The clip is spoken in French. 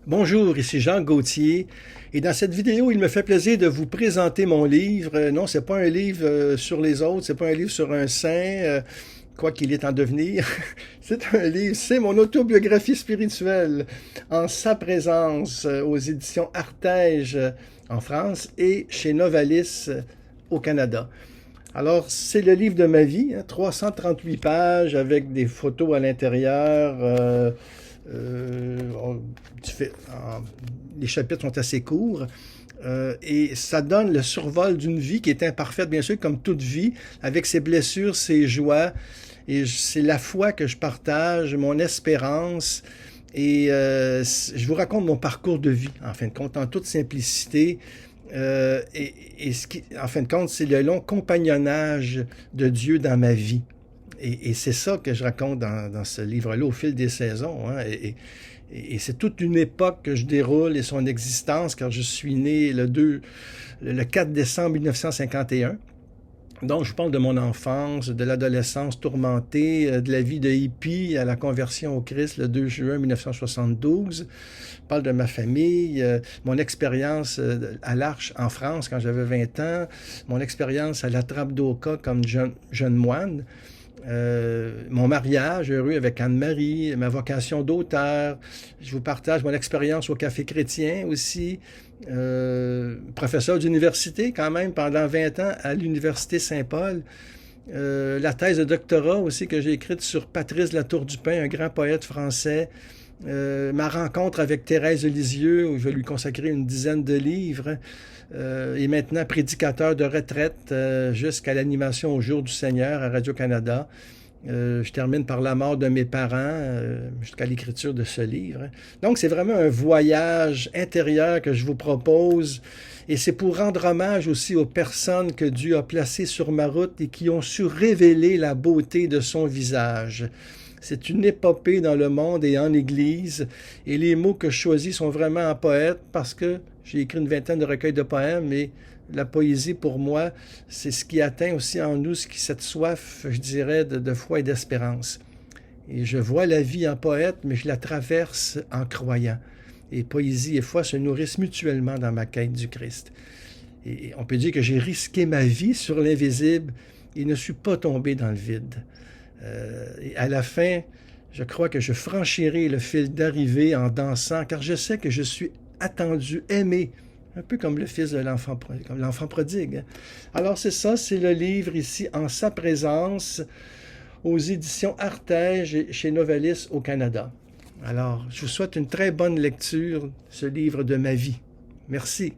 Bonjour, ici Jean Gauthier et dans cette vidéo, il me fait plaisir de vous présenter mon livre. Non, c'est pas un livre sur les autres, c'est pas un livre sur un saint, quoi qu'il est en devenir. C'est un livre, c'est mon autobiographie spirituelle en sa présence aux éditions Artege en France et chez Novalis au Canada. Alors, c'est le livre de ma vie, 338 pages avec des photos à l'intérieur. On- les chapitres sont assez courts. Et ça donne le survol d'une vie qui est imparfaite, bien sûr, comme toute vie, avec ses blessures, ses joies. Et c'est la foi que je partage, mon espérance. Et je vous raconte mon parcours de vie, en fin de compte, en toute simplicité. En fin de compte, c'est le long compagnonnage de Dieu dans ma vie. Et c'est ça que je raconte dans ce livre-là au fil des saisons. Hein. Et c'est toute une époque que je déroule et son existence, car je suis né le 4 décembre 1951. Donc, je parle de mon enfance, de l'adolescence tourmentée, de la vie de hippie à la conversion au Christ le 2 juin 1972. Je parle de ma famille, mon expérience à l'Arche en France quand j'avais 20 ans, mon expérience à la Trappe d'Oka comme jeune moine. Mon mariage heureux avec Anne-Marie, ma vocation d'auteur. Je vous partage mon expérience au Café Chrétien aussi. Professeur d'université quand même pendant 20 ans à l'Université Saint-Paul. La thèse de doctorat aussi que j'ai écrite sur Patrice Latour-du-Pin, un grand poète français. Ma rencontre avec Thérèse de Lisieux, où je vais lui consacrer une dizaine de livres, et maintenant prédicateur de retraite jusqu'à l'animation au Jour du Seigneur à Radio-Canada. Je termine par la mort de mes parents jusqu'à l'écriture de ce livre. Donc, c'est vraiment un voyage intérieur que je vous propose. Et c'est pour rendre hommage aussi aux personnes que Dieu a placées sur ma route et qui ont su révéler la beauté de son visage. C'est une épopée dans le monde et en Église. Et les mots que je choisis sont vraiment en poète parce que j'ai écrit une vingtaine de recueils de poèmes et la poésie, pour moi, c'est ce qui atteint aussi en nous cette soif, je dirais, de foi et d'espérance. Et je vois la vie en poète, mais je la traverse en croyant. Et poésie et foi se nourrissent mutuellement dans ma quête du Christ. Et on peut dire que j'ai risqué ma vie sur l'invisible et ne suis pas tombé dans le vide. Et à la fin, je crois que je franchirai le fil d'arrivée en dansant, car je sais que je suis attendu, aimé, un peu comme le fils de l'enfant prodigue. Hein. Alors c'est ça, c'est le livre ici en sa présence aux éditions Artege et chez Novalis au Canada. Alors, je vous souhaite une très bonne lecture, ce livre de ma vie. Merci.